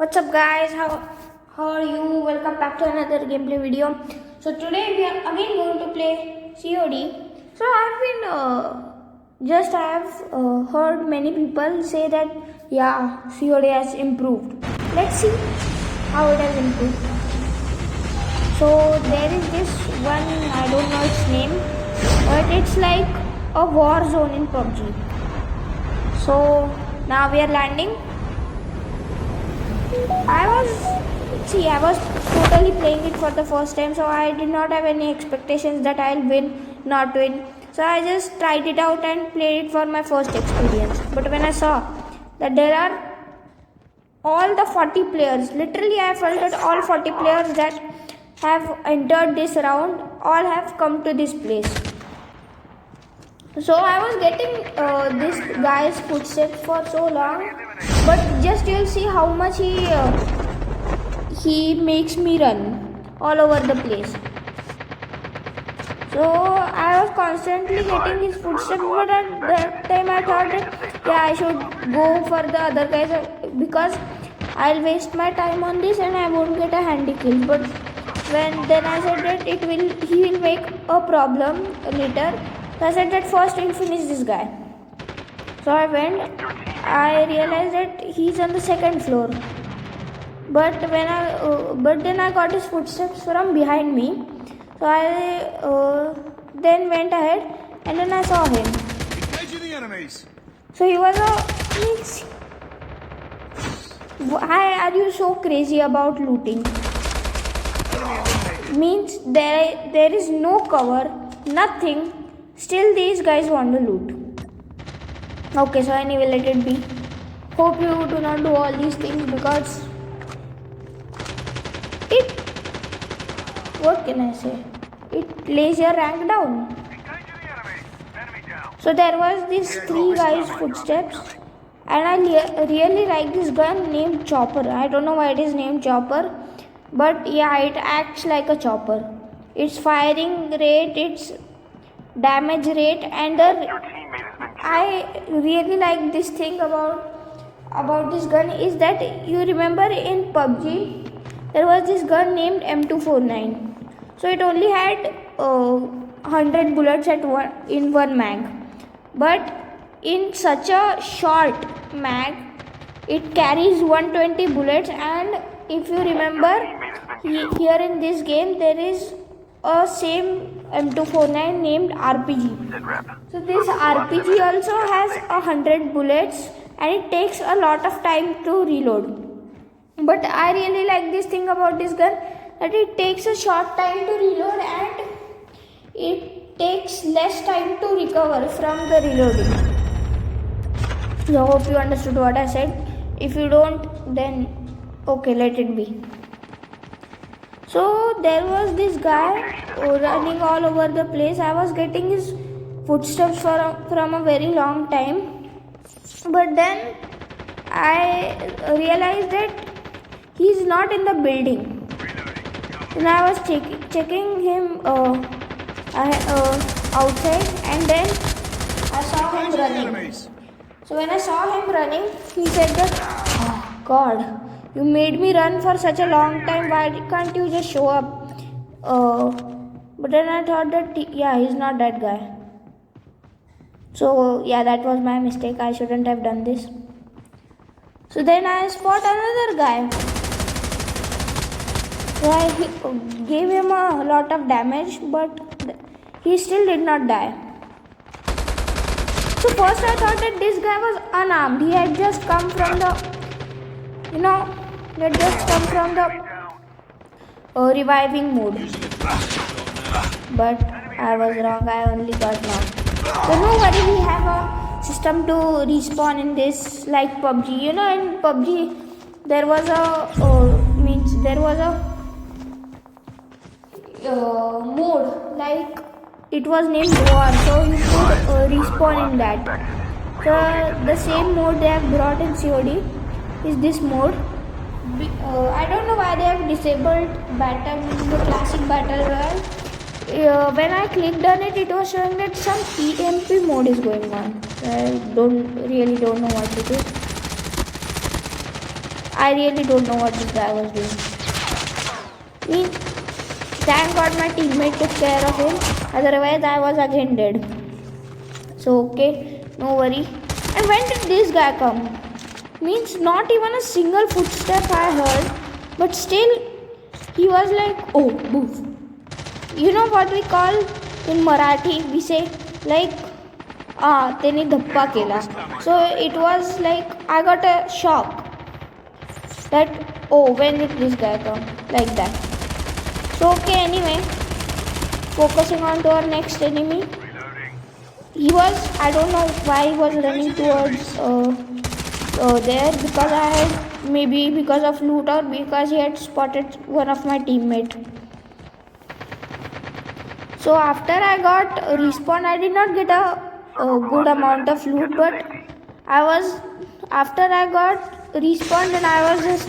What's up guys, how are you? Welcome back to another gameplay video. So today we are again going to play COD. So I have heard many people say that yeah, COD has improved. Let's see how it has improved. So there is this one, I don't know its name, but it's like a war zone in PUBG. So now we are landing. I was totally playing it for the first time, so I did not have any expectations that I'll win, not win. So I just tried it out and played it for my first experience. But when I saw that there are all the 40 players, literally I felt that all 40 players that have entered this round all have come to this place. So I was getting this guy's footsteps for so long, but just you'll see how much he makes me run all over the place. So I was constantly getting his footsteps, but at that time I thought that yeah, I should go for the other guys because I'll waste my time on this and I won't get a handy kill. But then I said that he will make a problem later. So I said that first we'll finish this guy. So I went. I realized that he's on the second floor. But then I got his footsteps from behind me. So I then went ahead and then I saw him. Engaging the enemies. So he was why are you so crazy about looting? Means there is no cover, nothing. Still these guys want to loot. Okay, so anyway, let it be. Hope you do not do all these things because what can I say? It lays your rank down. So there was these three guys' footsteps, and I really like this gun named Chopper. I don't know why it is named Chopper, but yeah, it acts like a chopper. Its firing rate, its damage rate, and I really like this thing about this gun is that you remember in PUBG there was this gun named M249. So it only had 100 bullets in one mag, but in such a short mag it carries 120 bullets. And if you remember, here in this game there is a same M249 named RPG. So this RPG also has 100 bullets and it takes a lot of time to reload. But I really like this thing about this gun, that it takes a short time to reload and it takes less time to recover from the reloading. So I hope you understood what I said. If you don't, then okay, let it be. So there was this guy running all over the place. I was getting his footsteps from a very long time. But then I realized that he's not in the building. And I was checking him outside, and then I saw him running. So when I saw him running, he said that, oh God, you made me run for such a long time, why can't you just show up? But then I thought that yeah, he's not that guy. So yeah, that was my mistake. I shouldn't have done this. So then I spot another guy. So I gave him a lot of damage, but he still did not die. So first I thought that this guy was unarmed. He had just come from the reviving mode. But I was wrong. I only got knocked. So no worry, we have a system to respawn in this like PUBG. You know, in PUBG there was a mode like it was named War, so you could respawn in that. So the same mode they have brought in COD is this mode. I don't know why they have disabled the classic battle royale. When I clicked on it, it was showing that some EMP mode is going on. I don't know what it is. I really don't know what this guy was doing. Thank God my teammate took care of him. Otherwise, I was again dead. So okay, no worry. And when did this guy come? Means not even a single footstep I heard, but still he was like, oh, boof. You know what we call in Marathi? We say like, teni dhappa kela. So it was like I got a shock that, oh, when did this guy come? Like that. So okay, anyway, focusing on to our next enemy. He was, I don't know why he was running towards there, because I had, maybe because of loot or because he had spotted one of my teammate. So after I got respawn, I did not get a good amount of loot, but after I got respawned and I was just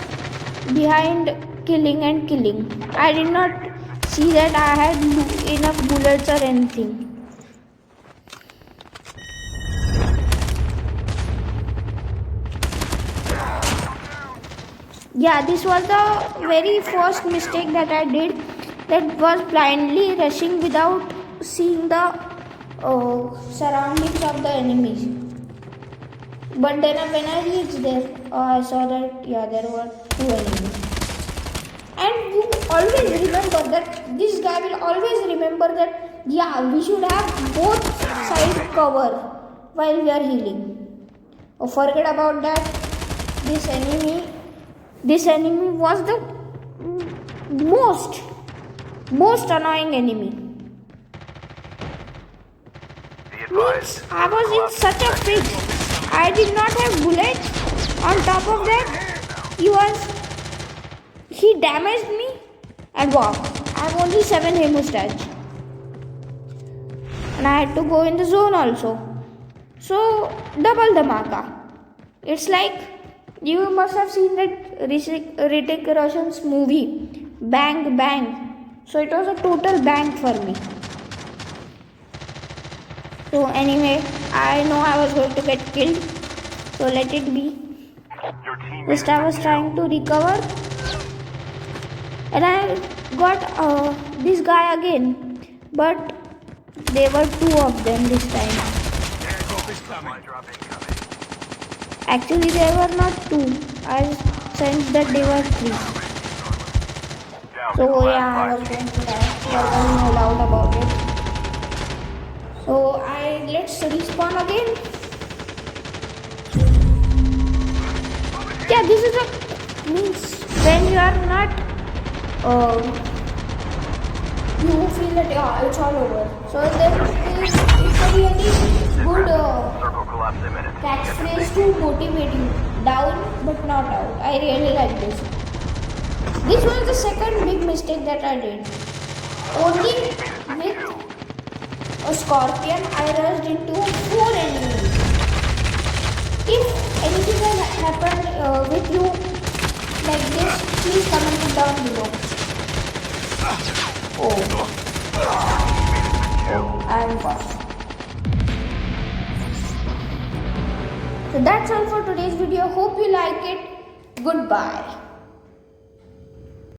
behind killing and killing. I did not see that I had enough bullets or anything. Yeah, this was the very first mistake that I did. That was blindly rushing without seeing the surroundings of the enemies. But then when I reached there, I saw that there were 2 enemies. And you always remember that this guy will always remember that we should have both sides cover while we are healing. Oh, forget about that. This enemy was the most annoying enemy. Means I was in such a fix. I did not have bullets. On top of that, he damaged me, and wow, I have only 7 hemostats. And I had to go in the zone also. So double dhamaka. It's like, you must have seen that Hrithik Roshan's movie, Bang Bang. So it was a total bang for me. So anyway, I know I was going to get killed. So let it be. Just I was trying to recover. And I got this guy again. But there were 2 of them this time. Actually, there were not 2. I sensed that there were 3. So yeah, I was going to die. But I was not loud about it. So let's respawn again. Yeah, this is means when you are not, you feel that it's all over. So it's a really good catchphrase to motivate you. Down but not out. I really like this. This was the second big mistake that I did. Only with a scorpion I rushed into 4 enemies. If anything has happened with you like this, please comment it down below. Oh, I am fast. So that's all for today's video. Hope you like it. Goodbye.